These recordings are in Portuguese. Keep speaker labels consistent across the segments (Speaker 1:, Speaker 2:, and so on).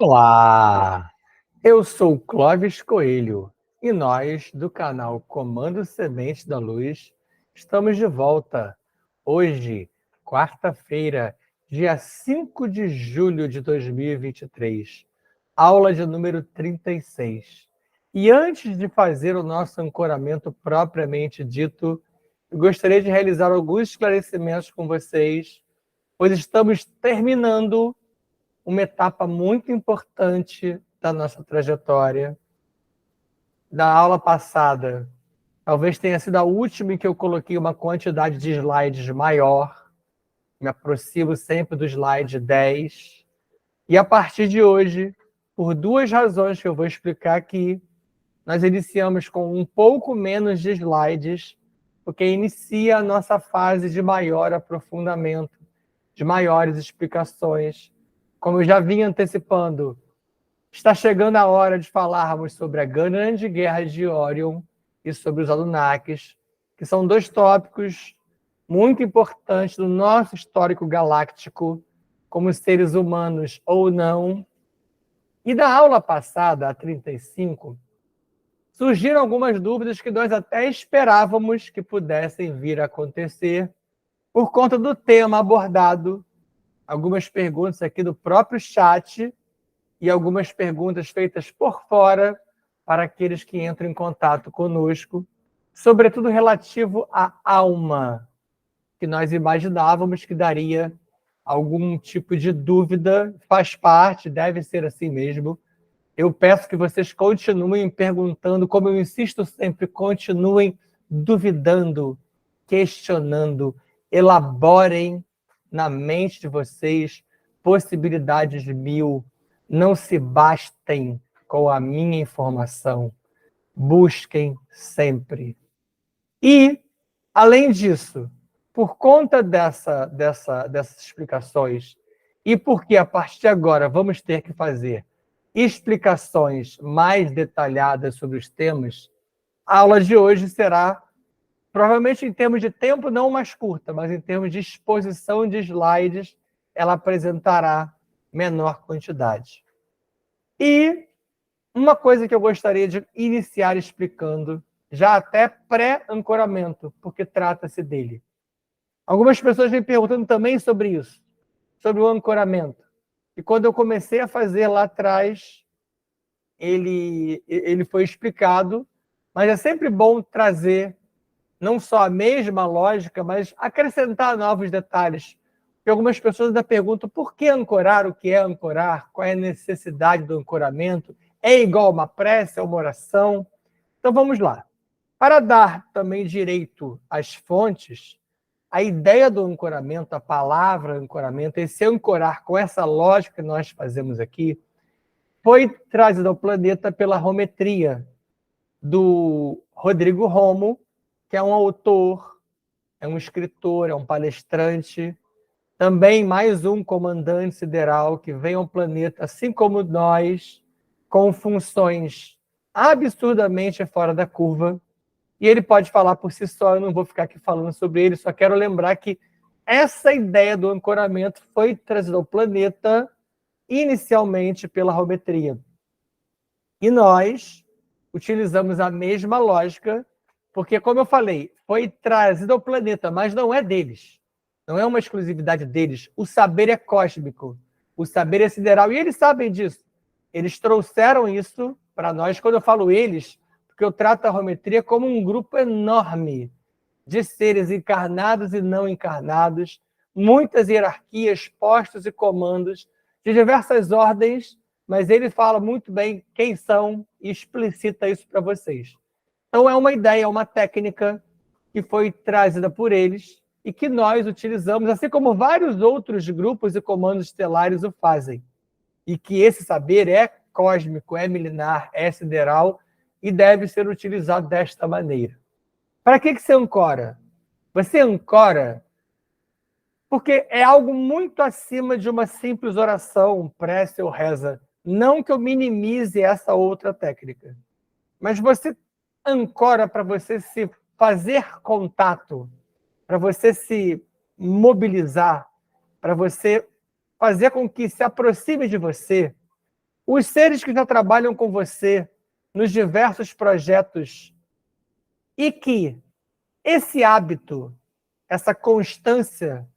Speaker 1: Olá, eu sou o Clóvis Coelho e nós, do canal Comando Semente da Luz, estamos de volta. Hoje, quarta-feira, dia 5 de julho de 2023, aula de número 36. E antes de fazer o nosso ancoramento propriamente dito, eu gostaria de realizar alguns esclarecimentos com vocês, pois estamos terminando uma etapa muito importante da nossa trajetória. Da aula passada, talvez tenha sido a última em que eu coloquei uma quantidade de slides maior, me aproximo sempre do slide 10, e a partir de hoje, por duas razões que eu vou explicar aqui, nós iniciamos com um pouco menos de slides, porque inicia a nossa fase de maior aprofundamento, de maiores explicações. Como eu já vim antecipando, está chegando a hora de falarmos sobre a Grande Guerra de Orion e sobre os Anunnakis, que são dois tópicos muito importantes do nosso histórico galáctico, como seres humanos ou não. E da aula passada, a 35, surgiram algumas dúvidas que nós até esperávamos que pudessem vir a acontecer por conta do tema abordado, algumas perguntas aqui do próprio chat e algumas perguntas feitas por fora para aqueles que entram em contato conosco, sobretudo relativo à alma, que nós imaginávamos que daria algum tipo de dúvida, faz parte, deve ser assim mesmo. Eu peço que vocês continuem perguntando, como eu insisto sempre, continuem duvidando, questionando, elaborem na mente de vocês possibilidades mil. Não se bastem com a minha informação. Busquem sempre. E, além disso, por conta dessas explicações, e porque a partir de agora vamos ter que fazer explicações mais detalhadas sobre os temas, a aula de hoje será, provavelmente em termos de tempo, não mais curta, mas em termos de exposição de slides, ela apresentará menor quantidade. E uma coisa que eu gostaria de iniciar explicando, já até pré-ancoramento, porque trata-se dele. Algumas pessoas vêm perguntando também sobre isso, sobre o ancoramento. E quando eu comecei a fazer lá atrás, ele foi explicado, mas é sempre bom trazer não só a mesma lógica, mas acrescentar novos detalhes. Porque algumas pessoas ainda perguntam por que ancorar, o que é ancorar, qual é a necessidade do ancoramento, é igual a uma prece, a uma oração? Então vamos lá. Para dar também direito às fontes, a ideia do ancoramento, a palavra ancoramento, esse ancorar com essa lógica que nós fazemos aqui, foi trazida ao planeta pela rometria do Rodrigo Romo, que é um autor, é um escritor, é um palestrante, também mais um comandante sideral que vem ao planeta, assim como nós, com funções absurdamente fora da curva. E ele pode falar por si só, eu não vou ficar aqui falando sobre ele, só quero lembrar que essa ideia do ancoramento foi trazida ao planeta inicialmente pela rometria. E nós utilizamos a mesma lógica, porque, como eu falei, foi trazido ao planeta, mas não é deles. Não é uma exclusividade deles. O saber é cósmico, o saber é sideral, e eles sabem disso. Eles trouxeram isso para nós. Quando eu falo eles, porque eu trato a rometria como um grupo enorme de seres encarnados e não encarnados, muitas hierarquias, postos e comandos de diversas ordens, mas ele fala muito bem quem são e explicita isso para vocês. Então é uma ideia, é uma técnica que foi trazida por eles e que nós utilizamos, assim como vários outros grupos e comandos estelares o fazem. E que esse saber é cósmico, é milenar, é sideral e deve ser utilizado desta maneira. Para que você ancora? Você ancora porque é algo muito acima de uma simples oração, prece ou reza. Não que eu minimize essa outra técnica, mas você ancora para você se fazer contato, para você se mobilizar, para você fazer com que se aproxime de você Os seres que já trabalham com você nos diversos projetos e que esse hábito, essa constância,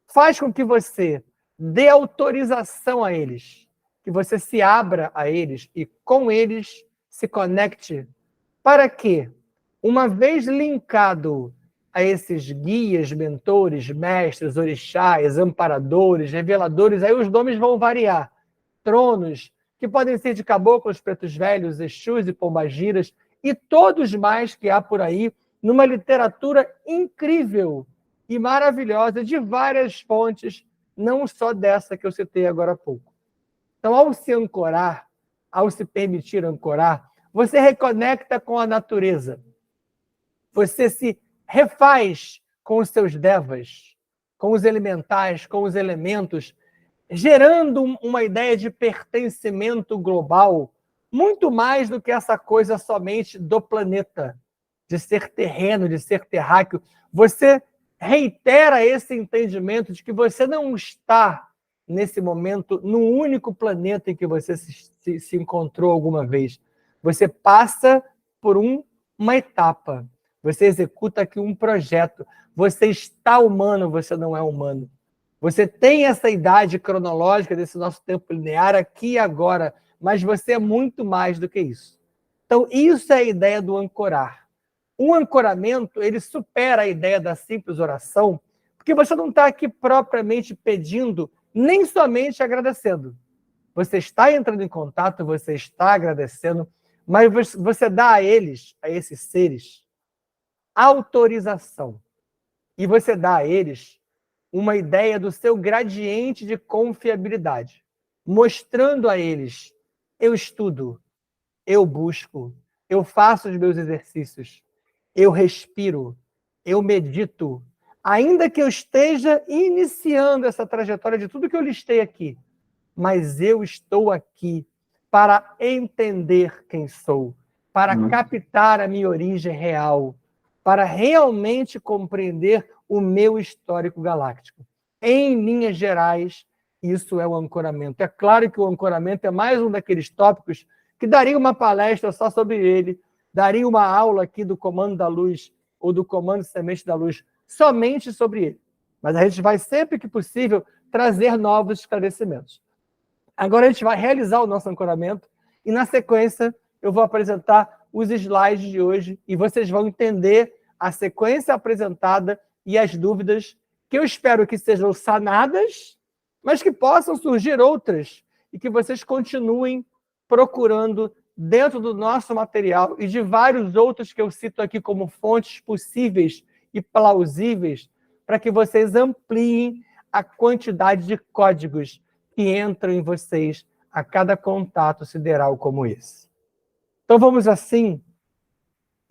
Speaker 1: faz com que você dê autorização a eles, que você se abra a eles e com eles se conecte, para que, uma vez linkado a esses guias, mentores, mestres, orixás, amparadores, reveladores, aí os nomes vão variar. Tronos, que podem ser de caboclos, pretos velhos, exus e pombagiras, e todos mais que há por aí, numa literatura incrível e maravilhosa, de várias fontes, não só dessa que eu citei agora há pouco. Então, ao se ancorar, ao se permitir ancorar, você reconecta com a natureza. Você se refaz com os seus devas, com os elementais, com os elementos, gerando uma ideia de pertencimento global, muito mais do que essa coisa somente do planeta, de ser terreno, de ser terráqueo. Você reitera esse entendimento de que você não está, nesse momento, no único planeta em que você se encontrou alguma vez. Você passa por uma etapa. Você executa aqui um projeto. Você está humano, você não é humano. Você tem essa idade cronológica desse nosso tempo linear aqui e agora, mas você é muito mais do que isso. Então, isso é a ideia do ancorar. O ancoramento, ele supera a ideia da simples oração, porque você não está aqui propriamente pedindo, nem somente agradecendo. Você está entrando em contato, você está agradecendo, mas você dá a eles, a esses seres, autorização. E você dá a eles uma ideia do seu gradiente de confiabilidade, mostrando a eles: eu estudo, eu busco, eu faço os meus exercícios, eu respiro, eu medito, ainda que eu esteja iniciando essa trajetória de tudo que eu listei aqui, mas eu estou aqui para entender quem sou, para captar a minha origem real, para realmente compreender o meu histórico galáctico. Em linhas gerais, isso é o ancoramento. É claro que o ancoramento é mais um daqueles tópicos que daria uma palestra só sobre ele, daria uma aula aqui do Comando da Luz ou do Comando Semente da Luz somente sobre ele. Mas a gente vai, sempre que possível, trazer novos esclarecimentos. Agora a gente vai realizar o nosso ancoramento e, na sequência, eu vou apresentar os slides de hoje e vocês vão entender a sequência apresentada e as dúvidas que eu espero que sejam sanadas, mas que possam surgir outras e que vocês continuem procurando dentro do nosso material e de vários outros que eu cito aqui como fontes possíveis e plausíveis para que vocês ampliem a quantidade de códigos que entram em vocês a cada contato sideral como esse. Então vamos assim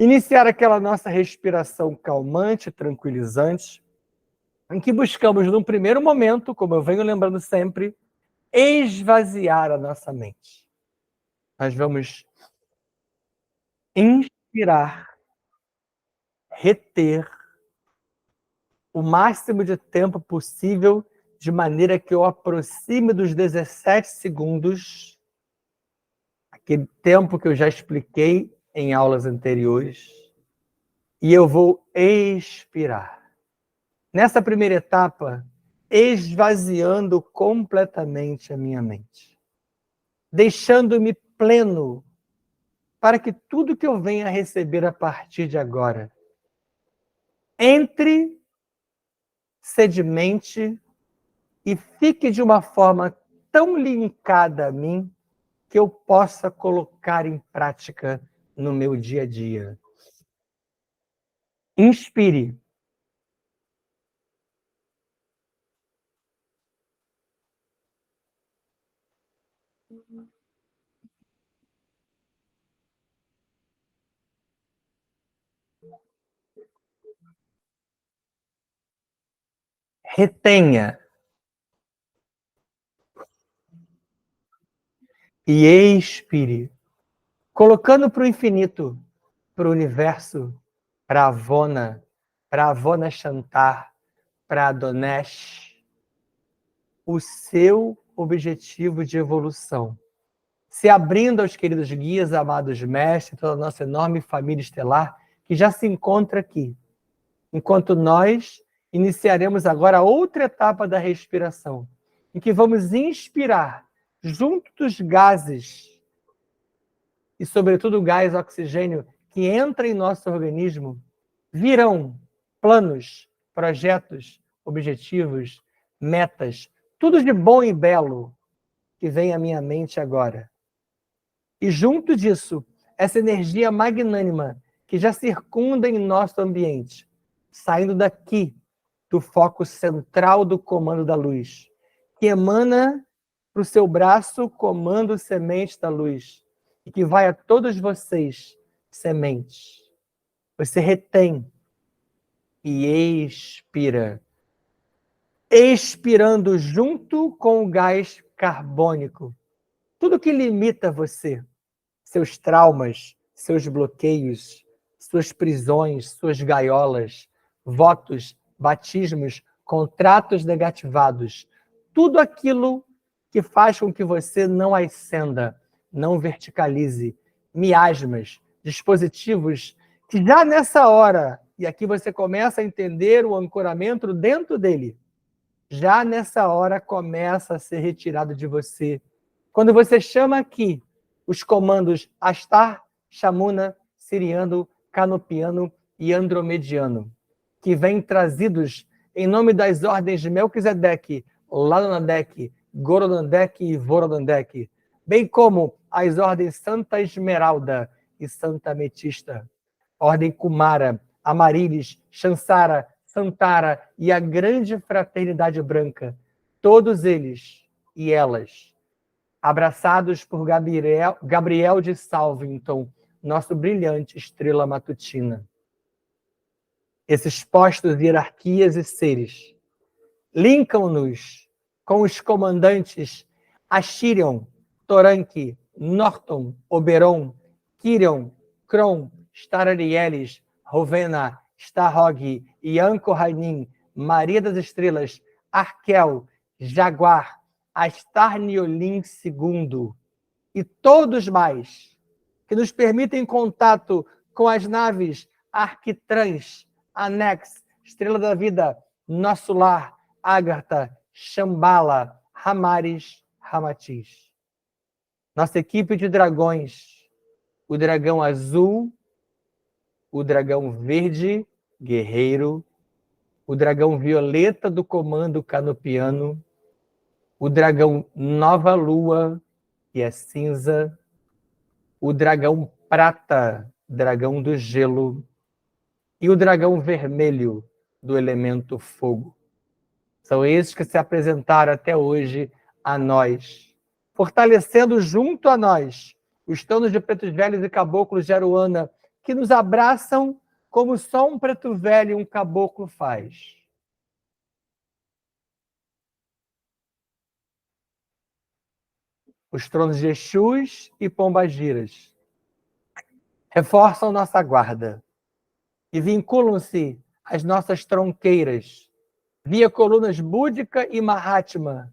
Speaker 1: iniciar aquela nossa respiração calmante, tranquilizante, em que buscamos, num primeiro momento, como eu venho lembrando sempre, esvaziar a nossa mente. Nós vamos inspirar, reter o máximo de tempo possível, de maneira que eu aproxime dos 17 segundos, aquele tempo que eu já expliquei em aulas anteriores, e eu vou expirar. Nessa primeira etapa, esvaziando completamente a minha mente, deixando-me pleno para que tudo que eu venha a receber a partir de agora entre, sedimente e fique de uma forma tão linkada a mim que eu possa colocar em prática no meu dia a dia. Inspire. Retenha. E expire. Colocando para o infinito, para o universo, para a Avona Shantar, para Adonesh, o seu objetivo de evolução. se abrindo aos queridos guias, amados mestres, toda a nossa enorme família estelar que já se encontra aqui. Enquanto nós iniciaremos agora outra etapa da respiração, em que vamos inspirar junto dos gases e, sobretudo, o gás oxigênio que entra em nosso organismo, virão planos, projetos, objetivos, metas, tudo de bom e belo que vem à minha mente agora. E junto disso, essa energia magnânima que já circunda em nosso ambiente, saindo daqui, do foco central do comando da luz, que emana para o seu braço comando semente da luz, e que vai a todos vocês, sementes. Você retém e expira. Expirando junto com o gás carbônico. Tudo que limita você, seus traumas, seus bloqueios, suas prisões, suas gaiolas, votos, batismos, contratos negativados, tudo aquilo que faz com que você não ascenda, não verticalize, miasmas, dispositivos que já nessa hora, e aqui você começa a entender o ancoramento dentro dele, já nessa hora começa a ser retirado de você. Quando você chama aqui os comandos Astar, Shamuna, Siriano, Canopiano e Andromediano, que vêm trazidos em nome das ordens de Melquisedeque, Ladonadek, Gorodandek e Vorodandek, bem como as ordens Santa Esmeralda e Santa Ametista, ordem Kumara, Amarilis, Chansara, Santara e a grande fraternidade branca, todos eles e elas, abraçados por Gabriel de Salvington, nosso brilhante estrela matutina. Esses postos de hierarquias e seres linkam-nos com os comandantes Ashirion, Toranque, Norton, Oberon, Kirion, Kron, Stararielis, Rovena, Starhog, Yanko Rainin, Maria das Estrelas, Arkel, Jaguar, Astarniolin II e todos mais que nos permitem contato com as naves Arquitrans, Anex, Estrela da Vida, Nosso Lar, Agartha, Shambhala, Ramares, Ramatiz. Nossa equipe de dragões, o dragão azul, o dragão verde, guerreiro, o dragão violeta do comando canopiano, o dragão Nova Lua, que é cinza, o dragão prata, dragão do gelo, e o dragão vermelho, do elemento fogo. São esses que se apresentaram até hoje a nós, fortalecendo junto a nós os tonos de pretos velhos e caboclos de Aruana, que nos abraçam como só um preto velho e um caboclo faz. Os tronos de Exus e Pombagiras reforçam nossa guarda e vinculam-se às nossas tronqueiras via colunas búdica e Mahatma,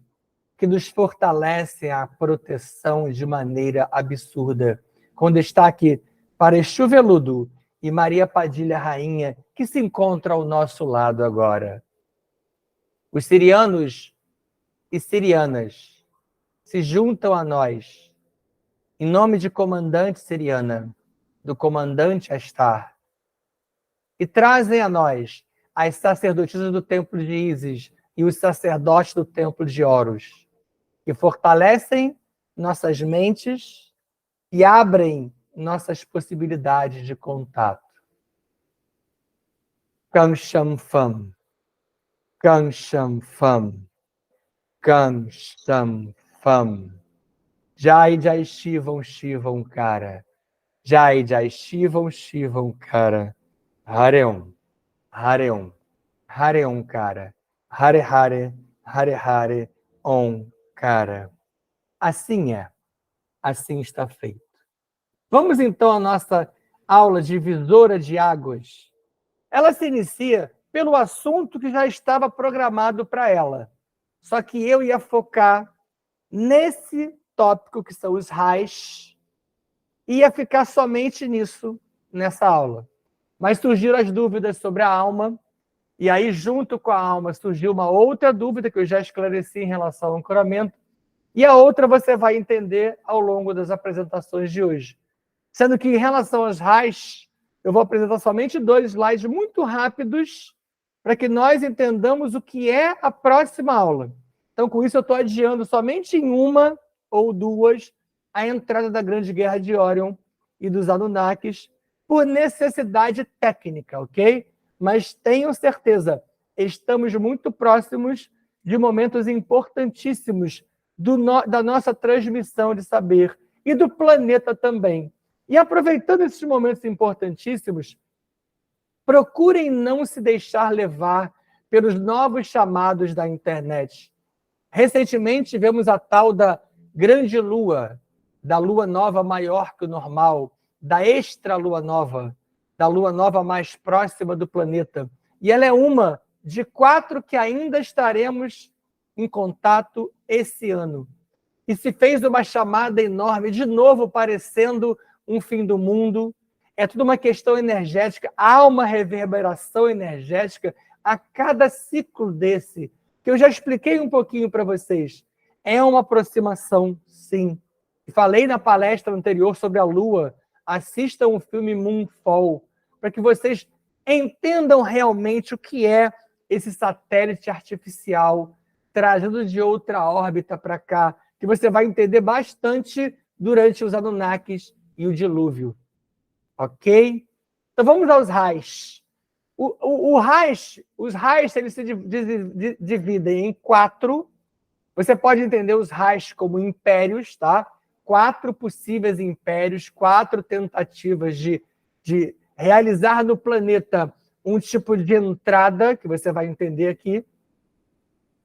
Speaker 1: que nos fortalecem a proteção de maneira absurda, com destaque para Exu Veludo e Maria Padilha Rainha, que se encontra ao nosso lado agora. Os sirianos e sirianas se juntam a nós, em nome de comandante Siriana, do comandante Astar, e trazem a nós as sacerdotisas do templo de Ísis e os sacerdotes do templo de Horus, que fortalecem nossas mentes e abrem nossas possibilidades de contato. Kansham Fam, Kansham Fam, Kansham Fam. Jai Jai Shivam Shivam Kara. Jai Jai Shivam Shivam Kara. Hare Om, Hare Om Kara. Hare Hare, Hare Hare, Om Kara. Assim é, assim está feito. Vamos então à nossa aula divisora de águas. Ela se inicia pelo assunto que já estava programado para ela. Só que eu ia focar nesse tópico, que são os raios, ia ficar somente nisso, nessa aula. Mas surgiram as dúvidas sobre a alma, e aí, junto com a alma, surgiu uma outra dúvida que eu já esclareci em relação ao ancoramento, e a outra você vai entender ao longo das apresentações de hoje. Sendo que, em relação aos raios, eu vou apresentar somente 2 slides muito rápidos para que nós entendamos o que é a próxima aula. Então, com isso, eu estou adiando somente em 1 ou 2 a entrada da Grande Guerra de Orion e dos Anunnakis por necessidade técnica, ok? Mas tenham certeza, estamos muito próximos de momentos importantíssimos da nossa transmissão de saber e do planeta também. E aproveitando esses momentos importantíssimos, procurem não se deixar levar pelos novos chamados da internet. Recentemente tivemos a tal da grande lua, da lua nova maior que o normal, da extra-lua nova, da lua nova mais próxima do planeta. E ela é uma de 4 que ainda estaremos em contato esse ano. E se fez uma chamada enorme, de novo parecendo um fim do mundo. É tudo uma questão energética, há uma reverberação energética a cada ciclo desse, que eu já expliquei um pouquinho para vocês. É uma aproximação, sim. Falei na palestra anterior sobre a Lua. Assistam o filme Moonfall, para que vocês entendam realmente o que é esse satélite artificial trazendo de outra órbita para cá, que você vai entender bastante durante os Anunnakis e o dilúvio. Ok? Então vamos aos raios. Os raios eles se dividem em 4. Você pode entender os raios como impérios, tá? 4 possíveis impérios, 4 tentativas de realizar no planeta um tipo de entrada, que você vai entender aqui.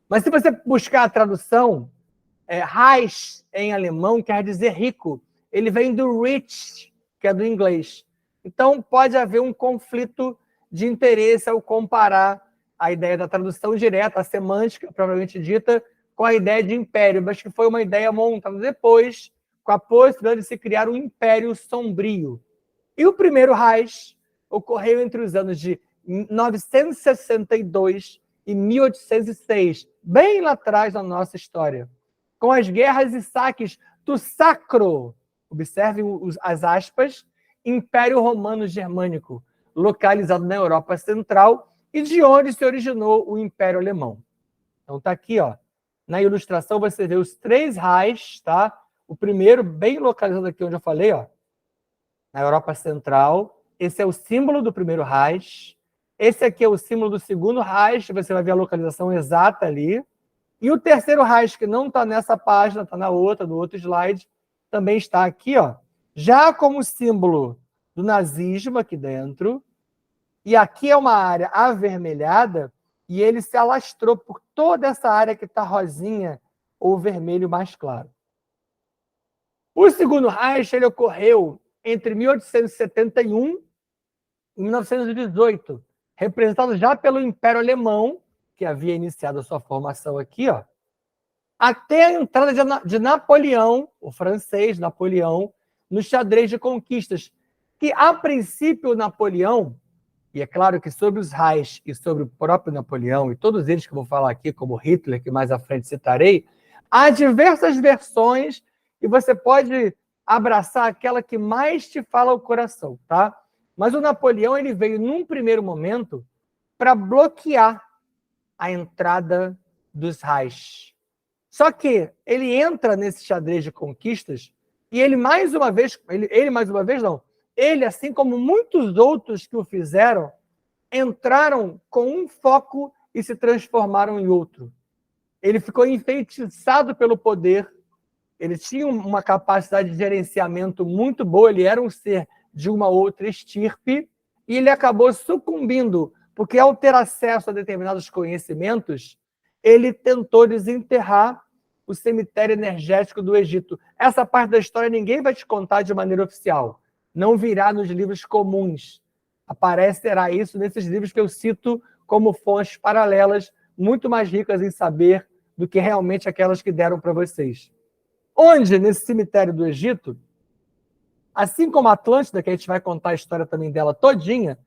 Speaker 1: Mas se você buscar a tradução, Reich em alemão quer dizer rico. Ele vem do rich, que é do inglês. Então, pode haver um conflito de interesse ao comparar a ideia da tradução direta, a semântica, propriamente dita, com a ideia de império, mas que foi uma ideia montada depois, com a possibilidade de se criar um império sombrio. E o primeiro Reich ocorreu entre os anos de 962 e 1806, bem lá atrás na nossa história, com as guerras e saques do Sacro, observem as aspas, Império Romano Germânico, localizado na Europa Central, e de onde se originou o Império Alemão. Então está aqui, ó, na ilustração você vê os 3 Reichs, tá? O primeiro, bem localizado aqui onde eu falei, ó, na Europa Central. Esse é o símbolo do primeiro Reich. Esse aqui é o símbolo do segundo Reich, você vai ver a localização exata ali. E o terceiro Reich, que não está nessa página, está na outra, no outro slide, também está aqui, ó, já como símbolo do nazismo aqui dentro. E aqui é uma área avermelhada, e ele se alastrou por toda essa área que está rosinha ou vermelho mais claro. O segundo Reich ele ocorreu entre 1871 e 1918, representado já pelo Império Alemão, que havia iniciado a sua formação aqui, ó, até a entrada de Napoleão, o francês Napoleão, no xadrez de conquistas, que, a princípio, Napoleão, e é claro que sobre os Reichs e sobre o próprio Napoleão, e todos eles que eu vou falar aqui, como Hitler, que mais à frente citarei, há diversas versões e você pode abraçar aquela que mais te fala ao coração, tá? Mas o Napoleão ele veio, num primeiro momento, para bloquear a entrada dos Reichs. Só que ele entra nesse xadrez de conquistas e ele, assim como muitos outros que o fizeram, entraram com um foco e se transformaram em outro. Ele ficou enfeitiçado pelo poder, ele tinha uma capacidade de gerenciamento muito boa, ele era um ser de uma outra estirpe, e ele acabou sucumbindo, porque ao ter acesso a determinados conhecimentos, ele tentou desenterrar o cemitério energético do Egito. Essa parte da história ninguém vai te contar de maneira oficial. Não virá nos livros comuns. Aparecerá isso nesses livros que eu cito como fontes paralelas, muito mais ricas em saber do que realmente aquelas que deram para vocês. onde, nesse cemitério do Egito, assim como a Atlântida, que a gente vai contar a história também dela todinha,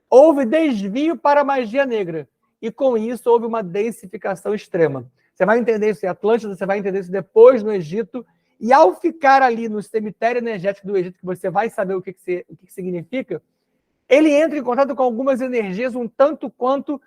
Speaker 1: houve desvio para a magia negra. E com isso houve uma densificação extrema. Você vai entender isso em Atlântida, você vai entender isso depois no Egito. E ao ficar ali no cemitério energético do Egito, que você vai saber o que significa, ele entra em contato com algumas energias um tanto quanto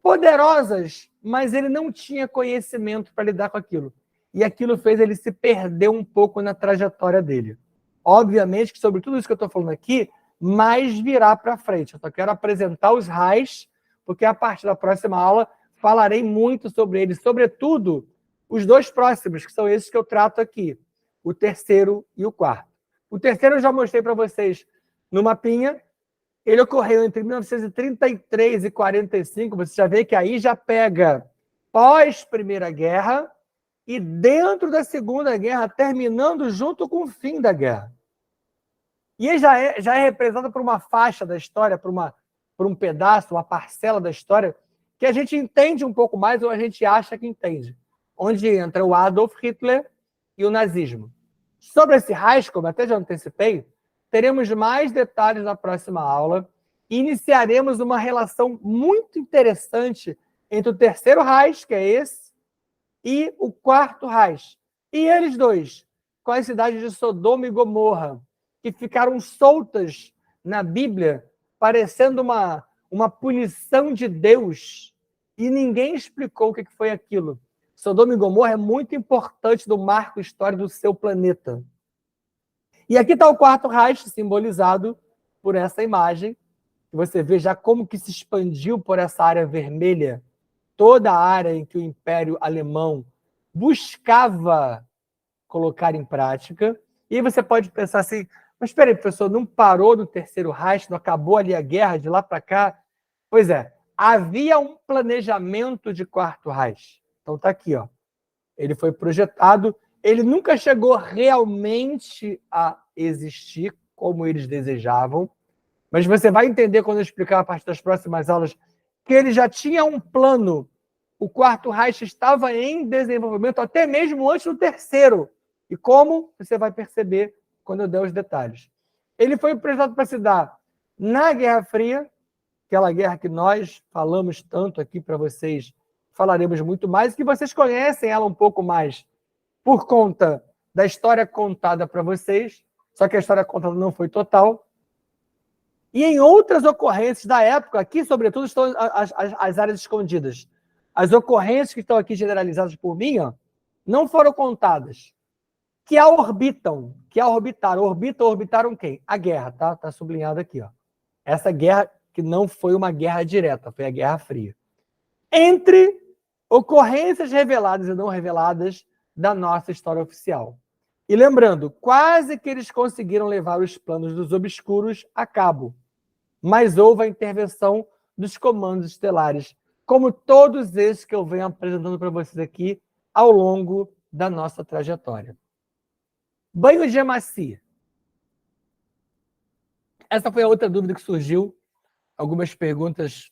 Speaker 1: poderosas, mas ele não tinha conhecimento para lidar com aquilo. E aquilo fez ele se perder um pouco na trajetória dele. Obviamente que sobre tudo isso que eu estou falando aqui, mais virá para frente. Eu só quero apresentar os raios, porque a partir da próxima aula falarei muito sobre eles, sobretudo os dois próximos, que são esses que eu trato aqui, o terceiro e o quarto. O terceiro eu já mostrei para vocês no mapinha. Ele ocorreu entre 1933 e 45, você já vê que aí já pega pós-Primeira Guerra e dentro da Segunda Guerra, terminando junto com o fim da guerra. E ele já é representado por uma faixa da história, por um pedaço, uma parcela da história, que a gente entende um pouco mais ou a gente acha que entende, onde entra o Adolf Hitler e o nazismo. Sobre esse Reich, como até já antecipei, teremos mais detalhes na próxima aula e iniciaremos uma relação muito interessante entre o terceiro Reich, que é esse, e o quarto Reich. E eles dois, com as cidades de Sodoma e Gomorra, que ficaram soltas na Bíblia, parecendo uma punição de Deus, e ninguém explicou o que foi aquilo. Sodoma e Gomorra é muito importante do marco histórico do seu planeta. E aqui está o quarto Reich, simbolizado por essa imagem, que você vê já como que se expandiu por essa área vermelha, toda a área em que o Império Alemão buscava colocar em prática. E aí você pode pensar assim, mas espera aí, professor, não parou no terceiro Reich, não acabou ali a guerra de lá para cá? Pois é, havia um planejamento de quarto Reich. Então está aqui, ó. Ele foi projetado, ele nunca chegou realmente a existir como eles desejavam, mas você vai entender quando eu explicar a partir das próximas aulas que ele já tinha um plano. O quarto Reich estava em desenvolvimento até mesmo antes do terceiro. E como você vai perceber quando eu der os detalhes. Ele foi projetado para se dar na Guerra Fria, aquela guerra que nós falamos tanto aqui para vocês, falaremos muito mais, que vocês conhecem ela um pouco mais por conta da história contada para vocês, só que a história contada não foi total. E em outras ocorrências da época, aqui, sobretudo, estão as áreas escondidas. As ocorrências que estão aqui generalizadas por mim, ó, não foram contadas. Que a orbitaram. Orbitaram quem? A guerra, tá? Está sublinhado aqui, ó. Essa guerra que não foi uma guerra direta, foi a Guerra Fria. Entre ocorrências reveladas e não reveladas da nossa história oficial. E lembrando, quase que eles conseguiram levar os planos dos obscuros a cabo, mas houve a intervenção dos comandos estelares, como todos esses que eu venho apresentando para vocês aqui ao longo da nossa trajetória. Banho de Emaci. Essa foi a outra dúvida que surgiu. Algumas perguntas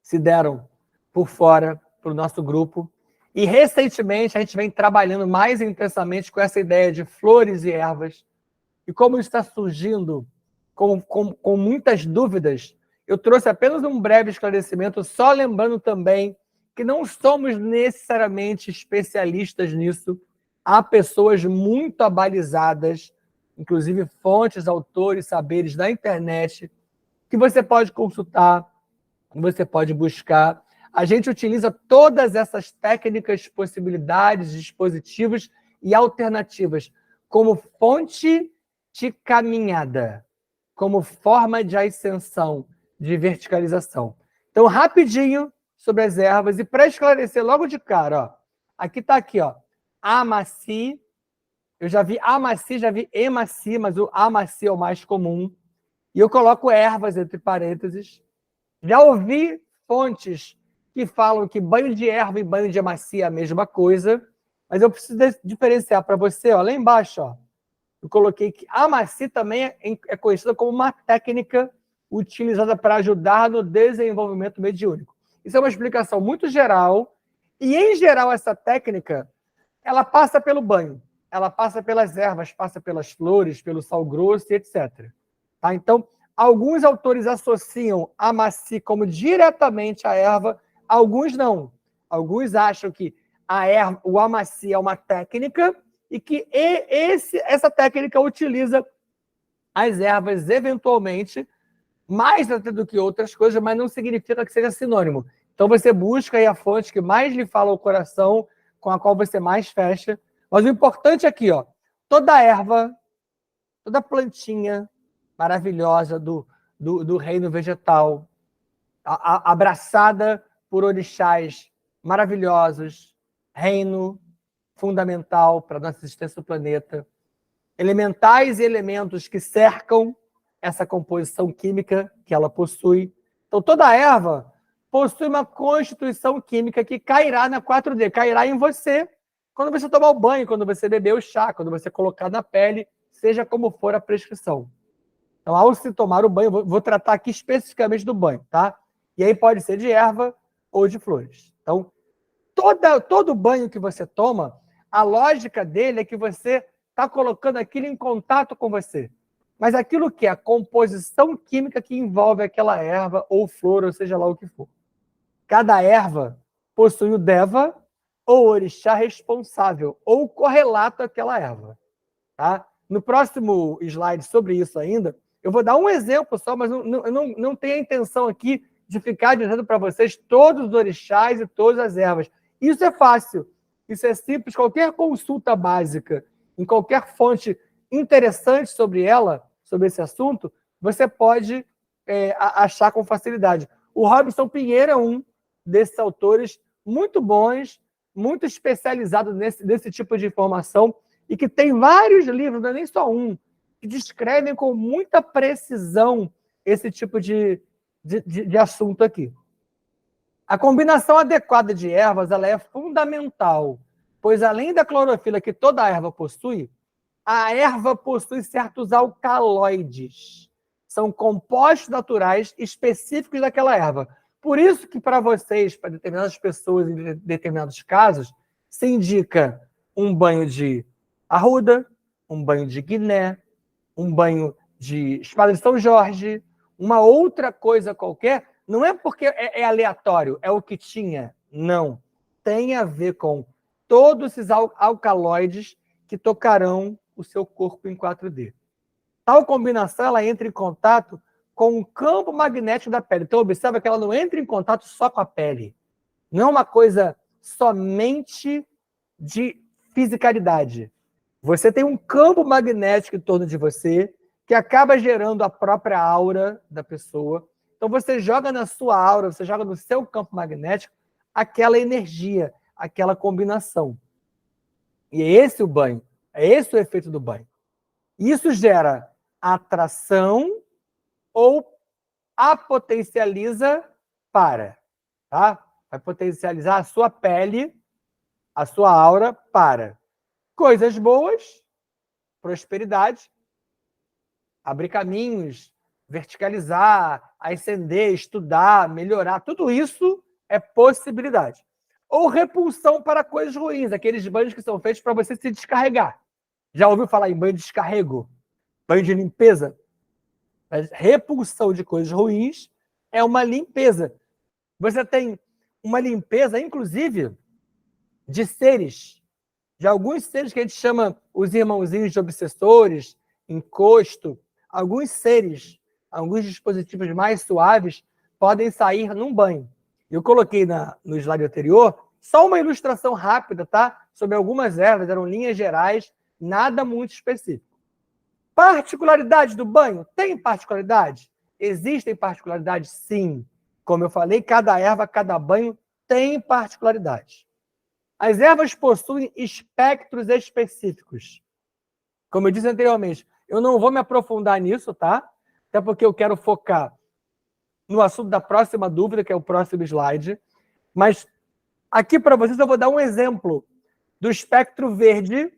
Speaker 1: se deram por fora para o nosso grupo. E, recentemente, a gente vem trabalhando mais intensamente com essa ideia de flores e ervas. E como isso está surgindo com muitas dúvidas, eu trouxe apenas um breve esclarecimento, só lembrando também que não somos necessariamente especialistas nisso. Há pessoas muito abalizadas, inclusive fontes, autores, saberes da internet, que você pode consultar, que você pode buscar. A gente utiliza todas essas técnicas, possibilidades, dispositivos e alternativas como fonte de caminhada, como forma de ascensão, de verticalização. Então, rapidinho sobre as ervas, e para esclarecer logo de cara, ó, aqui está aqui, ó, Amaci, eu já vi Amaci, já vi Emaci, mas o Amaci é o mais comum. E eu coloco ervas entre parênteses. Já ouvi fontes que falam que banho de erva e banho de Amaci é a mesma coisa, mas eu preciso diferenciar para você, ó, lá embaixo, ó, eu coloquei que Amaci também é conhecida como uma técnica utilizada para ajudar no desenvolvimento mediúnico. Isso é uma explicação muito geral, e em geral essa técnica ela passa pelo banho. ela passa pelas ervas, passa pelas flores, pelo sal grosso e etc. Tá? Então, alguns autores associam a Amaci como diretamente a erva, alguns não. Alguns acham que o Amaci é uma técnica e que essa técnica utiliza as ervas eventualmente, mais até do que outras coisas, mas não significa que seja sinônimo. Então você busca aí a fonte que mais lhe fala ao coração, com a qual você mais fecha. Mas o importante aqui, ó, toda erva, toda plantinha maravilhosa do reino vegetal, abraçada por orixás maravilhosos, reino fundamental para a nossa existência no planeta, elementais e elementos que cercam essa composição química que ela possui. Então, toda erva possui uma constituição química que cairá na 4D, cairá em você quando você tomar o banho, quando você beber o chá, quando você colocar na pele, seja como for a prescrição. Então, ao se tomar o banho, vou tratar aqui especificamente do banho, tá? E aí pode ser de erva ou de flores. Então, todo banho que você toma, a lógica dele é que você está colocando aquilo em contato com você. Mas aquilo que é a composição química que envolve aquela erva ou flor, ou seja lá o que for. Cada erva possui o deva ou orixá responsável ou correlato àquela erva. Tá? No próximo slide sobre isso ainda, eu vou dar um exemplo só, mas não tenho a intenção aqui de ficar dizendo para vocês todos os orixás e todas as ervas. Isso é fácil, isso é simples. Qualquer consulta básica, em qualquer fonte interessante sobre ela, sobre esse assunto, você pode achar com facilidade. O Robson Pinheiro é um desses autores muito bons, muito especializado nesse tipo de informação, e que tem vários livros, não é nem só um, que descrevem com muita precisão esse tipo de assunto aqui. A combinação adequada de ervas ela é fundamental, pois além da clorofila que toda erva possui, a erva possui certos alcaloides. São compostos naturais específicos daquela erva. Por isso que para vocês, para determinadas pessoas, em determinados casos, se indica um banho de arruda, um banho de guiné, um banho de espada de São Jorge, uma outra coisa qualquer, não é porque é aleatório, é o que tinha. Não. Tem a ver com todos esses alcaloides que tocarão o seu corpo em 4D. Tal combinação ela entra em contato com o campo magnético da pele. Então, observa que ela não entra em contato só com a pele. Não é uma coisa somente de fisicalidade. Você tem um campo magnético em torno de você que acaba gerando a própria aura da pessoa. Então, você joga na sua aura, você joga no seu campo magnético aquela energia, aquela combinação. E é esse o banho. É esse o efeito do banho. Isso gera atração ou a potencializa para. Tá? Vai potencializar a sua pele, a sua aura para coisas boas, prosperidade, abrir caminhos, verticalizar, ascender, estudar, melhorar. Tudo isso é possibilidade. Ou repulsão para coisas ruins, aqueles banhos que são feitos para você se descarregar. Já ouviu falar em banho de descarrego? Banho de limpeza? Mas repulsão de coisas ruins é uma limpeza. Você tem uma limpeza, inclusive, de seres, de alguns seres que a gente chama os irmãozinhos de obsessores, encosto, alguns seres, alguns dispositivos mais suaves podem sair num banho. Eu coloquei no slide anterior só uma ilustração rápida, tá? Sobre algumas ervas, eram linhas gerais, nada muito específico. Particularidades do banho? Tem particularidade? Existem particularidades? Sim. Como eu falei, cada erva, cada banho tem particularidade. As ervas possuem espectros específicos. Como eu disse anteriormente, eu não vou me aprofundar nisso, tá? Até porque eu quero focar no assunto da próxima dúvida, que é o próximo slide. Mas aqui para vocês eu vou dar um exemplo do espectro verde,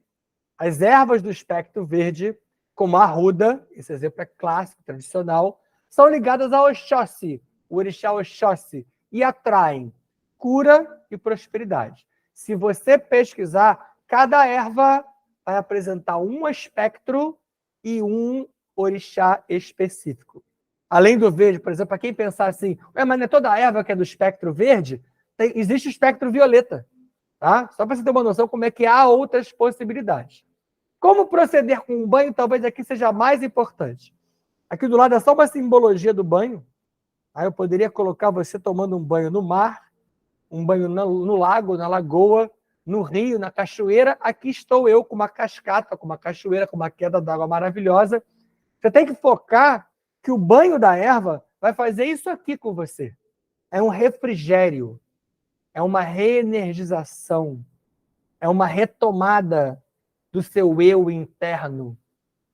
Speaker 1: as ervas do espectro verde, como a arruda, esse exemplo é clássico, tradicional, são ligadas a Oxóssi, o orixá Oxóssi, e atraem cura e prosperidade. Se você pesquisar, cada erva vai apresentar um espectro e um orixá específico. Além do verde, por exemplo, para quem pensar assim, mas não é toda a erva que é do espectro verde, existe o espectro violeta. Tá? Só para você ter uma noção como é que há outras possibilidades. Como proceder com um banho, talvez aqui seja mais importante. Aqui do lado é só uma simbologia do banho. Aí eu poderia colocar você tomando um banho no mar, um banho no lago, na lagoa, no rio, na cachoeira. Aqui estou eu com uma cascata, com uma cachoeira, com uma queda d'água maravilhosa. Você tem que focar que o banho da erva vai fazer isso aqui com você. É um refrigério, é uma reenergização, é uma retomada do seu eu interno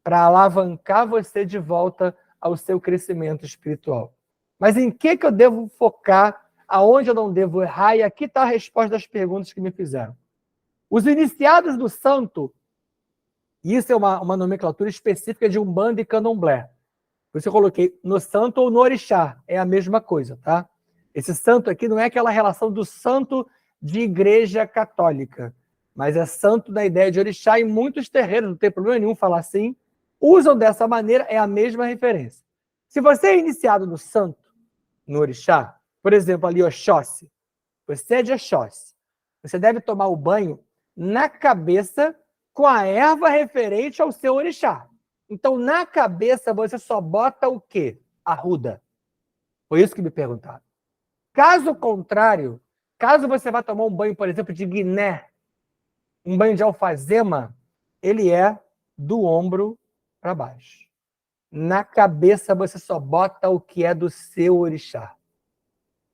Speaker 1: para alavancar você de volta ao seu crescimento espiritual. Mas em que eu devo focar, aonde eu não devo errar? E aqui está a resposta das perguntas que me fizeram. Os iniciados do santo, isso é uma nomenclatura específica de Umbanda e Candomblé. Por isso eu coloquei no santo ou no orixá, é a mesma coisa, tá? Esse santo aqui não é aquela relação do santo de igreja católica, mas é santo da ideia de orixá, e muitos terreiros, não tem problema nenhum falar assim, usam dessa maneira, é a mesma referência. Se você é iniciado no santo, no orixá, por exemplo, ali Oxóssi, você é de Oxóssi, você deve tomar o banho na cabeça com a erva referente ao seu orixá. Então, na cabeça, você só bota o quê? Arruda. Foi isso que me perguntaram. Caso contrário, caso você vá tomar um banho, por exemplo, de guiné, um banho de alfazema, ele é do ombro para baixo. Na cabeça, você só bota o que é do seu orixá.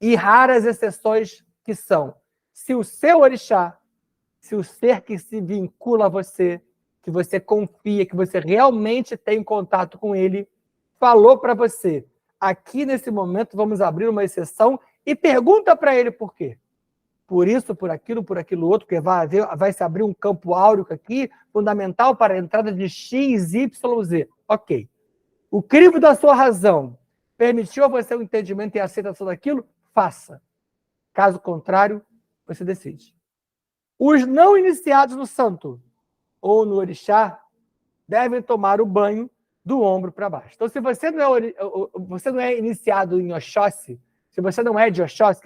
Speaker 1: E raras exceções que são, se o seu orixá, se o ser que se vincula a você, que você confia, que você realmente tem contato com ele, falou para você, aqui nesse momento vamos abrir uma exceção, e pergunta para ele por quê. Por isso, por aquilo outro, porque vai se abrir um campo áurico aqui, fundamental para a entrada de X, Y, Z. Ok. O crivo da sua razão permitiu a você o entendimento e a aceitação daquilo? Faça. Caso contrário, você decide. Os não iniciados no santo ou no orixá devem tomar o banho do ombro para baixo. Então, se você não é iniciado em Oxóssi, se você não é de Oxóssi,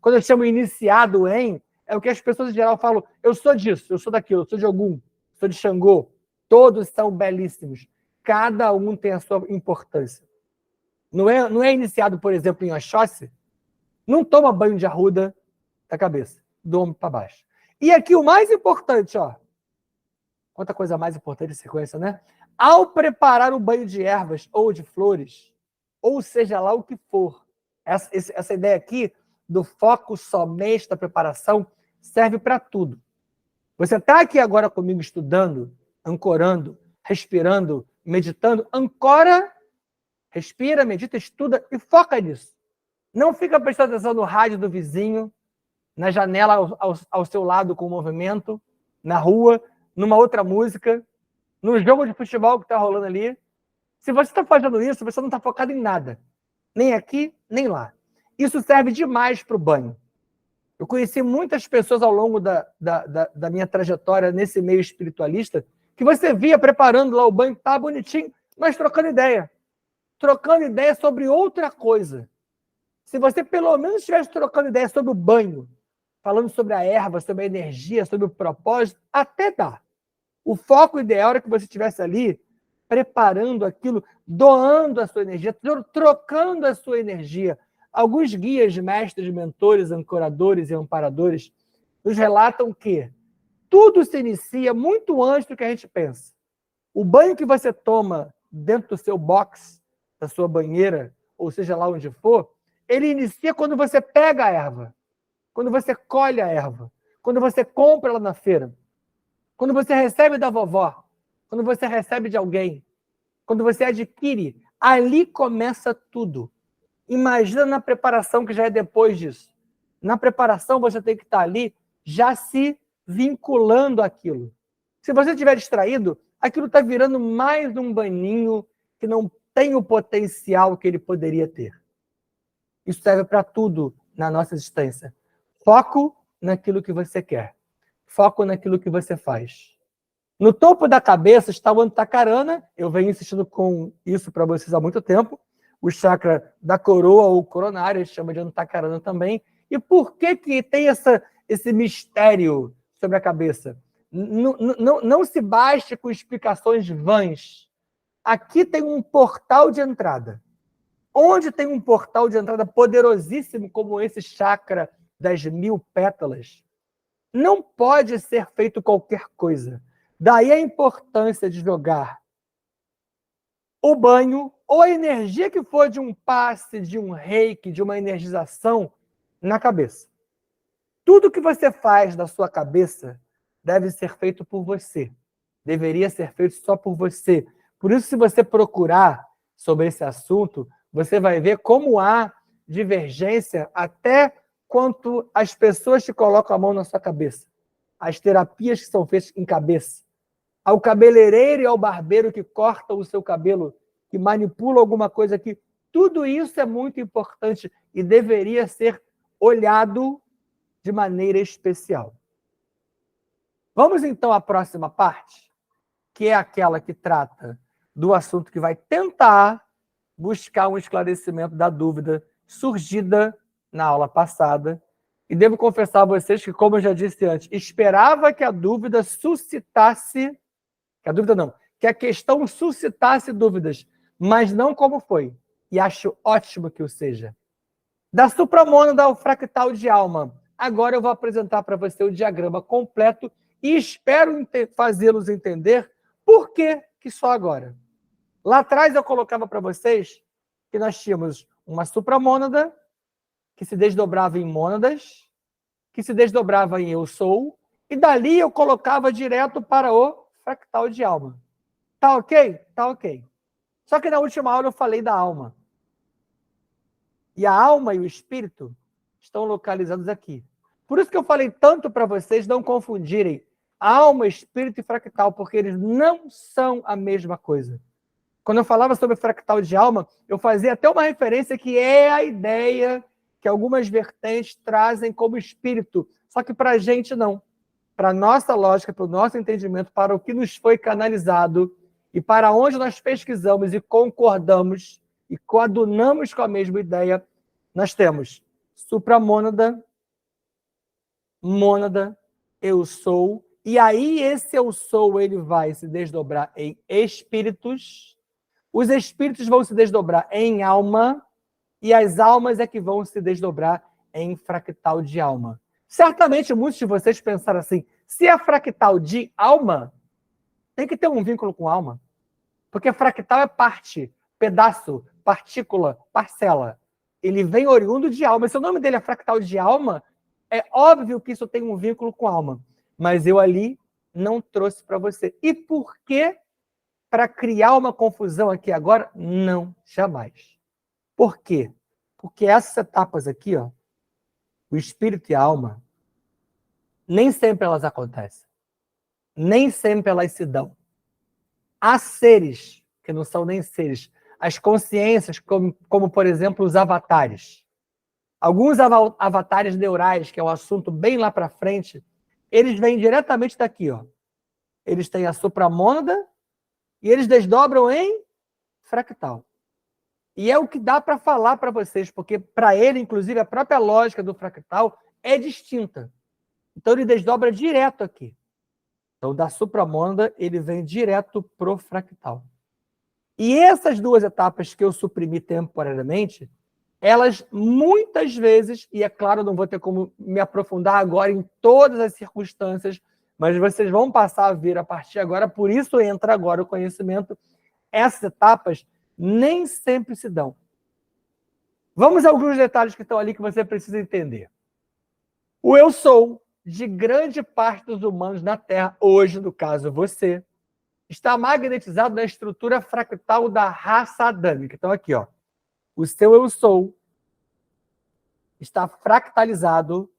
Speaker 1: quando eu chamo iniciado em, é o que as pessoas em geral falam, eu sou disso, eu sou daquilo, eu sou de Ogum, sou de Xangô. Todos são belíssimos. Cada um tem a sua importância. Não é iniciado, por exemplo, em Oxóssi, não toma banho de arruda da cabeça, do ombro para baixo. E aqui o mais importante, ó. Quanta coisa mais importante em sequência, né? Ao preparar o banho de ervas ou de flores, ou seja lá o que for, essa ideia aqui do foco somente da preparação serve para tudo. Você está aqui agora comigo estudando, ancorando, respirando, meditando, ancora, respira, medita, estuda e foca nisso. Não fica prestando atenção no rádio do vizinho, na janela ao seu lado com o movimento, na rua, numa outra música, no jogo de futebol que está rolando ali. Se você está fazendo isso, você não está focado em nada. Nem aqui, nem lá. Isso serve demais para o banho. Eu conheci muitas pessoas ao longo da minha trajetória nesse meio espiritualista, que você via preparando lá o banho, tá bonitinho, mas trocando ideia. Trocando ideia sobre outra coisa. Se você pelo menos estivesse trocando ideia sobre o banho, falando sobre a erva, sobre a energia, sobre o propósito, até dá. O foco ideal era que você estivesse ali preparando aquilo, doando a sua energia, trocando a sua energia. Alguns guias, mestres, mentores, ancoradores e amparadores nos relatam que tudo se inicia muito antes do que a gente pensa. O banho que você toma dentro do seu box, da sua banheira, ou seja lá onde for, ele inicia quando você pega a erva, quando você colhe a erva, quando você compra ela na feira, quando você recebe da vovó, quando você recebe de alguém, quando você adquire, ali começa tudo. Imagina na preparação que já é depois disso. Na preparação você tem que estar ali já se vinculando àquilo. Se você estiver distraído, aquilo está virando mais um banhinho que não tem o potencial que ele poderia ter. Isso serve para tudo na nossa existência. Foco naquilo que você quer. Foco naquilo que você faz. No topo da cabeça está o Antakarana. Eu venho insistindo com isso para vocês há muito tempo. O chakra da coroa ou coronária, chama de Antakarana também. E por que tem esse mistério sobre a cabeça? Não se baste com explicações vãs. Aqui tem um portal de entrada. Onde tem um portal de entrada poderosíssimo como esse chakra das 1000 pétalas, não pode ser feito qualquer coisa. Daí a importância de jogar o banho ou a energia que for de um passe, de um reiki, de uma energização na cabeça. Tudo que você faz da sua cabeça deve ser feito por você. Deveria ser feito só por você. Por isso, se você procurar sobre esse assunto, você vai ver como há divergência até quanto as pessoas te colocam a mão na sua cabeça. As terapias que são feitas em cabeça. Ao cabeleireiro e ao barbeiro que cortam o seu cabelo, que manipulam alguma coisa aqui. Tudo isso é muito importante e deveria ser olhado de maneira especial. Vamos então à próxima parte, que é aquela que trata do assunto que vai tentar buscar um esclarecimento da dúvida surgida na aula passada. E devo confessar a vocês que, como eu já disse antes, esperava que a dúvida suscitasse, que a questão suscitasse dúvidas, mas não como foi. E acho ótimo que o seja. Da supramônada ao fractal de alma. Agora eu vou apresentar para você o diagrama completo e espero fazê-los entender por que só agora. Lá atrás eu colocava para vocês que nós tínhamos uma supramônada que se desdobrava em mônadas, que se desdobrava em eu sou, e dali eu colocava direto para o fractal de alma. Tá ok? Tá ok. Só que na última aula eu falei da alma. E a alma e o espírito estão localizados aqui. Por isso que eu falei tanto para vocês não confundirem alma, espírito e fractal, porque eles não são a mesma coisa. Quando eu falava sobre fractal de alma, eu fazia até uma referência que é a ideia que algumas vertentes trazem como espírito, só que para a gente não. Para a nossa lógica, para o nosso entendimento, para o que nos foi canalizado e para onde nós pesquisamos e concordamos e coadunamos com a mesma ideia, nós temos supramônada, mônada, eu sou, e aí esse eu sou, ele vai se desdobrar em espíritos, os espíritos vão se desdobrar em alma, e as almas é que vão se desdobrar em fractal de alma. Certamente muitos de vocês pensaram assim, se é fractal de alma, tem que ter um vínculo com alma, porque fractal é parte, pedaço, partícula, parcela. Ele vem oriundo de alma. Se o nome dele é fractal de alma, é óbvio que isso tem um vínculo com alma. Mas eu ali não trouxe para você. E por que, para criar uma confusão aqui agora? Não, jamais. Por quê? Porque essas etapas aqui, ó, o espírito e a alma, nem sempre elas acontecem. Nem sempre elas se dão. Há seres, que não são nem seres, as consciências, como por exemplo, os avatares. Alguns avatares neurais, que é um assunto bem lá para frente, eles vêm diretamente daqui, ó. Eles têm a supramônada e eles desdobram em fractal. E é o que dá para falar para vocês, porque para ele, inclusive, a própria lógica do fractal é distinta. Então ele desdobra direto aqui. Então, da supramônada, ele vem direto pro fractal. E essas duas etapas que eu suprimi temporariamente, elas muitas vezes, e é claro, não vou ter como me aprofundar agora em todas as circunstâncias, mas vocês vão passar a ver a partir de agora, por isso entra agora o conhecimento, essas etapas nem sempre se dão. Vamos a alguns detalhes que estão ali que você precisa entender. O eu sou, de grande parte dos humanos na Terra, hoje, no caso você, está magnetizado na estrutura fractal da raça adâmica. Então, aqui, ó, o seu eu sou está fractalizado,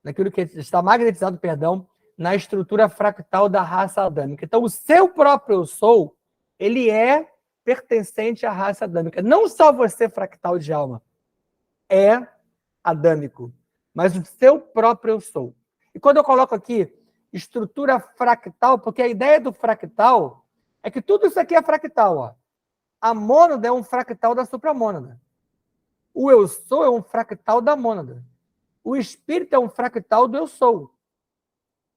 Speaker 1: naquilo que está magnetizado, perdão, na estrutura fractal da raça adâmica. Então, o seu próprio eu sou, ele é pertencente à raça adâmica. Não só você, fractal de alma, é adâmico, mas o seu próprio eu sou. E quando eu coloco aqui estrutura fractal, porque a ideia do fractal é que tudo isso aqui é fractal. Ó. A mônada é um fractal da supramônada. O eu sou é um fractal da mônada. O espírito é um fractal do eu sou.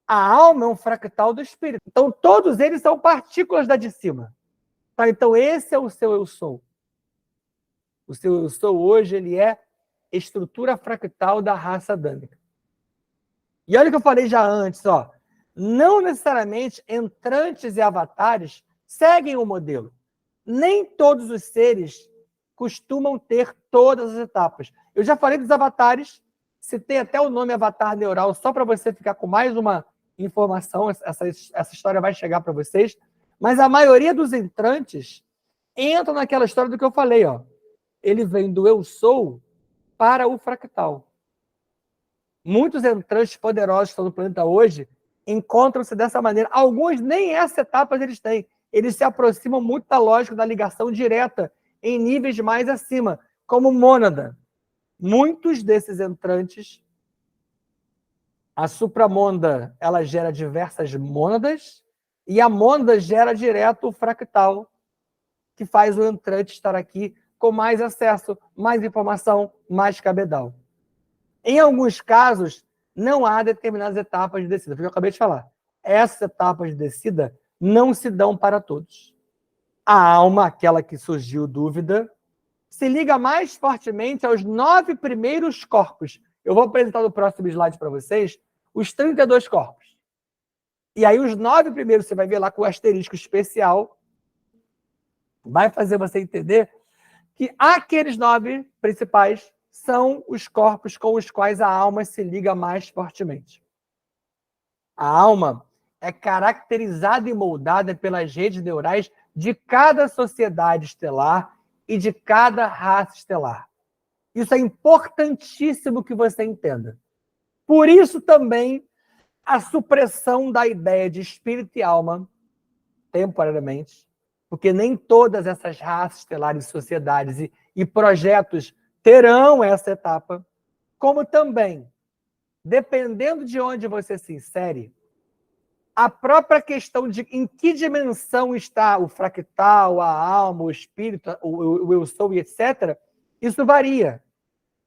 Speaker 1: A alma é um fractal do espírito. Então, todos eles são partículas da de cima. Tá? Então, esse é o seu eu sou. O seu eu sou hoje, ele é estrutura fractal da raça adâmica. E olha o que eu falei já antes, ó. Não necessariamente entrantes e avatares seguem o modelo. Nem todos os seres costumam ter todas as etapas. Eu já falei dos avatares, citei até o nome avatar neural, só para você ficar com mais uma informação, essa história vai chegar para vocês, mas a maioria dos entrantes entram naquela história do que eu falei, ó. Ele vem do eu sou para o fractal. Muitos entrantes poderosos que estão no planeta hoje encontram-se dessa maneira. Alguns nem essa etapa eles têm. Eles se aproximam muito da lógica da ligação direta em níveis mais acima, como mônada. Muitos desses entrantes, a supramônada, ela gera diversas mônadas e a mônada gera direto o fractal, que faz o entrante estar aqui com mais acesso, mais informação, mais cabedal. Em alguns casos, não há determinadas etapas de descida. Foi o que eu acabei de falar. Essas etapas de descida não se dão para todos. A alma, aquela que surgiu dúvida, se liga mais fortemente aos 9 primeiros corpos. Eu vou apresentar no próximo slide para vocês os 32 corpos. E aí os 9 primeiros, você vai ver lá com o asterisco especial, vai fazer você entender que aqueles 9 principais são os corpos com os quais a alma se liga mais fortemente. A alma é caracterizada e moldada pelas redes neurais de cada sociedade estelar e de cada raça estelar. Isso é importantíssimo que você entenda. Por isso também a supressão da ideia de espírito e alma, temporariamente, porque nem todas essas raças estelares, sociedades e projetos terão essa etapa, como também, dependendo de onde você se insere, a própria questão de em que dimensão está o fractal, a alma, o espírito, o eu sou e etc., isso varia.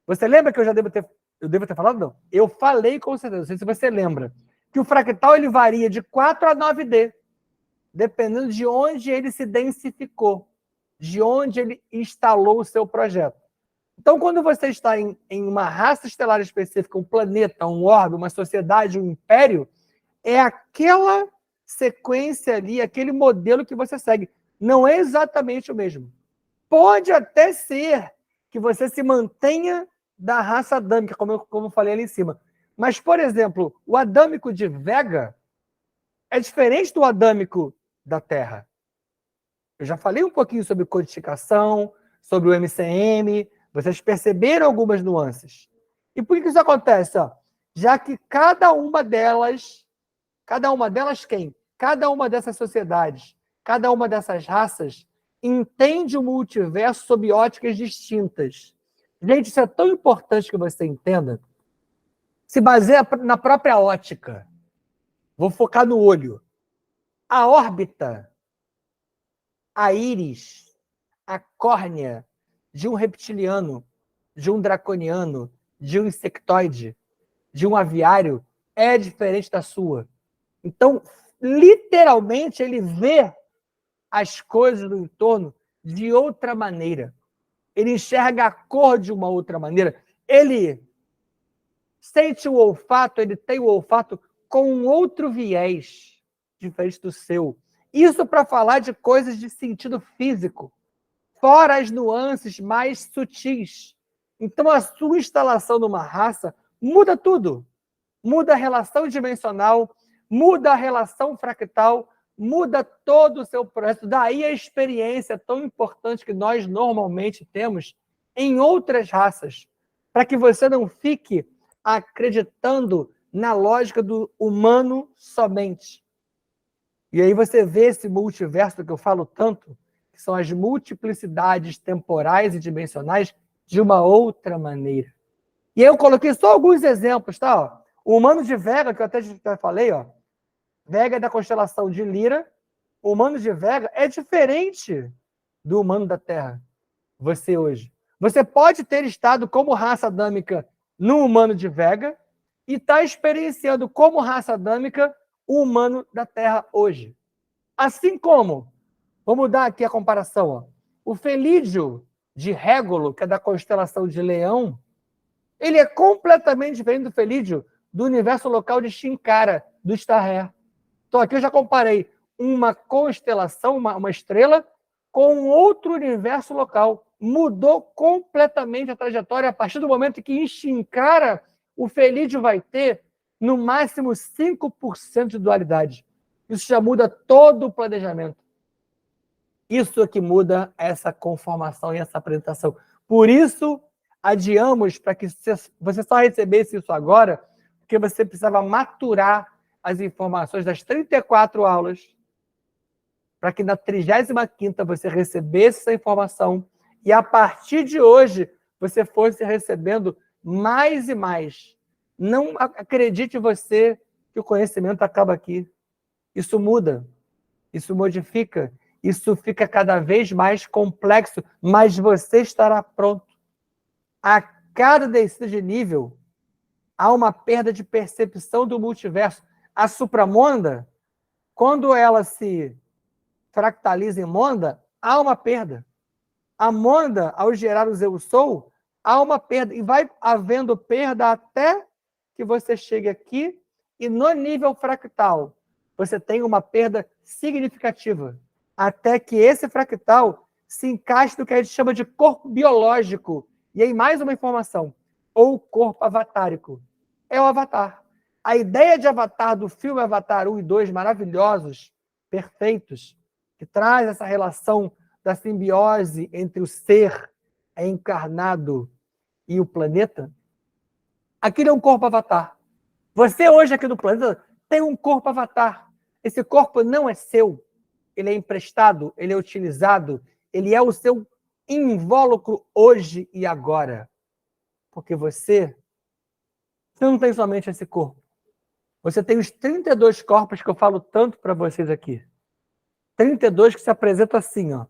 Speaker 1: Você lembra que eu devo ter falado? Não. Eu falei com certeza, não sei se você lembra, que o fractal ele varia de 4 a 9D, dependendo de onde ele se densificou, de onde ele instalou o seu projeto. Então, quando você está em uma raça estelar específica, um planeta, um orbe, uma sociedade, um império, é aquela sequência ali, aquele modelo que você segue. Não é exatamente o mesmo. Pode até ser que você se mantenha da raça adâmica, como eu falei ali em cima. Mas, por exemplo, o adâmico de Vega é diferente do adâmico da Terra. Eu já falei um pouquinho sobre codificação, sobre o MCM, vocês perceberam algumas nuances. E por que isso acontece? Ó? Já que cada uma delas quem? Cada uma dessas sociedades, cada uma dessas raças entende o multiverso sob óticas distintas. Gente, isso é tão importante que você entenda. Se baseia na própria ótica. Vou focar no olho. A órbita, a íris, a córnea de um reptiliano, de um draconiano, de um insectoide, de um aviário, é diferente da sua. Então, literalmente, ele vê as coisas no entorno de outra maneira. Ele enxerga a cor de uma outra maneira. Ele sente o olfato, ele tem o olfato com um outro viés, diferente do seu. Isso para falar de coisas de sentido físico, fora as nuances mais sutis. Então, a sua instalação numa raça muda tudo. Muda a relação dimensional, muda a relação fractal, muda todo o seu processo. Daí a experiência tão importante que nós normalmente temos em outras raças, para que você não fique acreditando na lógica do humano somente. E aí você vê esse multiverso que eu falo tanto, que são as multiplicidades temporais e dimensionais de uma outra maneira. E aí eu coloquei só alguns exemplos, tá? Ó, o humano de Vega, que eu até já falei, ó, Vega é da constelação de Lira. O humano de Vega é diferente do humano da Terra. Você hoje. Você pode ter estado como raça adâmica no humano de Vega e está experienciando como raça adâmica o humano da Terra hoje. Assim como, vamos dar aqui a comparação, ó, o Felídio de Régulo, que é da constelação de Leão, ele é completamente diferente do Felídio do universo local de Chinkara, do Starré. Então aqui eu já comparei uma constelação, uma estrela, com outro universo local. Mudou completamente a trajetória a partir do momento que em Chinkara o Felídio vai ter, no máximo, 5% de dualidade. Isso já muda todo o planejamento. Isso é que muda essa conformação e essa apresentação. Por isso, adiamos para que você só recebesse isso agora, porque você precisava maturar as informações das 34 aulas, para que na 35ª você recebesse essa informação e a partir de hoje você fosse recebendo mais e mais. Não acredite você que o conhecimento acaba aqui. Isso muda, isso modifica, isso fica cada vez mais complexo, mas você estará pronto. A cada descida de nível, há uma perda de percepção do multiverso. A supramonda, quando ela se fractaliza em monda, há uma perda. A monda, ao gerar o eu sou, há uma perda. E vai havendo perda até que você chegue aqui e no nível fractal você tem uma perda significativa. Até que esse fractal se encaixe no que a gente chama de corpo biológico. E aí mais uma informação. Ou corpo avatárico. É o avatar. A ideia de avatar do filme Avatar 1 e 2, maravilhosos, perfeitos, que traz essa relação da simbiose entre o ser encarnado e o planeta, aquilo é um corpo avatar. Você hoje aqui no planeta tem um corpo avatar. Esse corpo não é seu. Ele é emprestado, ele é utilizado, ele é o seu invólucro hoje e agora. Porque você não tem somente esse corpo. Você tem os 32 corpos que eu falo tanto para vocês aqui. 32 que se apresentam assim, ó.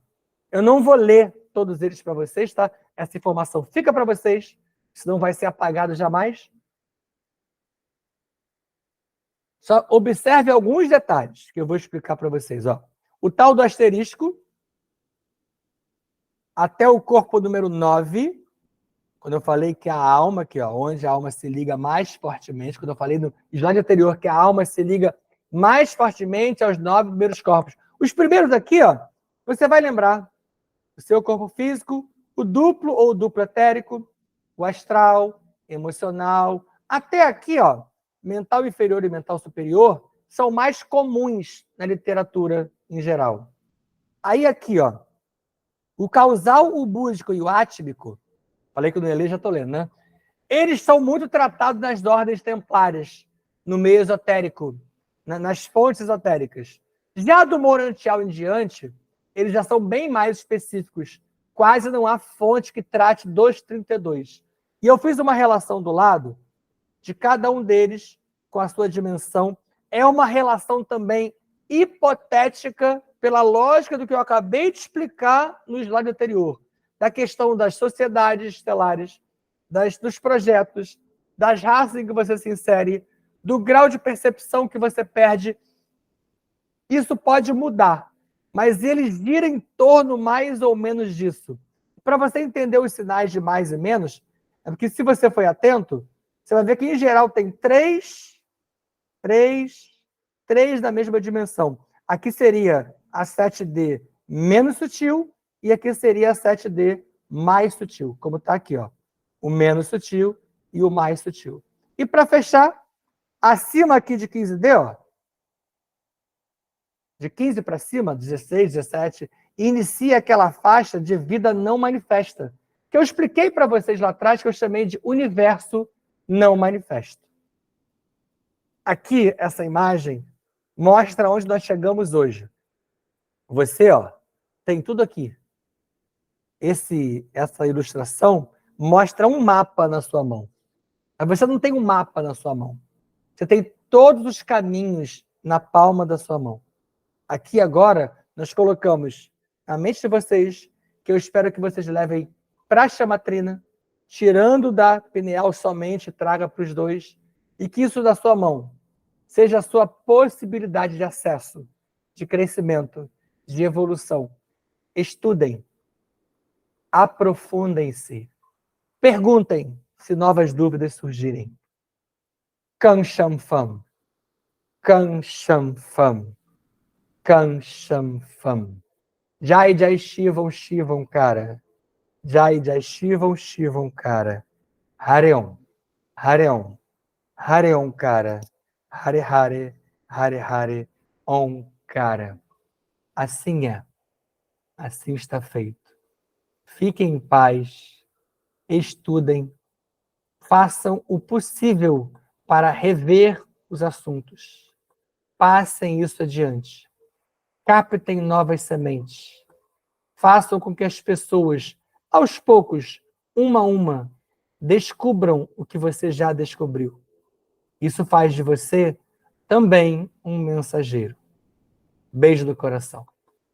Speaker 1: Eu não vou ler todos eles para vocês, tá? Essa informação fica para vocês, senão vai ser apagado jamais. Só observe alguns detalhes que eu vou explicar para vocês, ó. O tal do asterisco, até o corpo número 9, quando eu falei que a alma, aqui, ó, onde a alma se liga mais fortemente, quando eu falei no slide anterior que a alma se liga mais fortemente aos 9 primeiros corpos. Os primeiros aqui, ó, você vai lembrar o seu corpo físico, o duplo ou o duplo etérico, o astral, emocional, até aqui, ó, mental inferior e mental superior, são mais comuns na literatura em geral. Aí aqui, ó, o causal, o búdico e o átmico, falei que eu não ia ler, já estou lendo, né? Eles são muito tratados nas ordens templárias, no meio esotérico, nas fontes esotéricas. Já do Morantial em diante, eles já são bem mais específicos. Quase não há fonte que trate dos 32. E eu fiz uma relação do lado de cada um deles com a sua dimensão. É uma relação também hipotética pela lógica do que eu acabei de explicar no slide anterior, da questão das sociedades estelares, dos projetos, das raças em que você se insere, do grau de percepção que você perde. Isso pode mudar, mas eles giram em torno mais ou menos disso. Para você entender os sinais de mais e menos, é porque se você foi atento, você vai ver que, em geral, tem três da mesma dimensão. Aqui seria a 7D menos sutil e aqui seria a 7D mais sutil, como está aqui, ó. O menos sutil e o mais sutil. E para fechar, acima aqui de 15D, ó, de 15 para cima, 16, 17, inicia aquela faixa de vida não manifesta, que eu expliquei para vocês lá atrás, que eu chamei de universo não manifesto. Aqui, essa imagem mostra onde nós chegamos hoje. Você, ó, tem tudo aqui. Essa ilustração mostra um mapa na sua mão. Mas você não tem um mapa na sua mão. Você tem todos os caminhos na palma da sua mão. Aqui agora, nós colocamos na mente de vocês, que eu espero que vocês levem para a chamatrina, tirando da pineal somente, traga para os dois, e que isso da sua mão seja a sua possibilidade de acesso, de crescimento, de evolução. Estudem, aprofundem-se, perguntem se novas dúvidas surgirem. Kan Sham Pham, Kan Sham Pham, Kan Sham Pham. Jai Jai Shivam Shivam Cara. Jai Jai Shivam Shivam Cara. Hare Om, Hare Om Cara. Hare Hare, Hare Hare, Om Cara. Assim é, assim está feito. Fiquem em paz, estudem, façam o possível para rever os assuntos. Passem isso adiante. Captem novas sementes. Façam com que as pessoas, aos poucos, uma a uma, descubram o que você já descobriu. Isso faz de você também um mensageiro. Beijo do coração.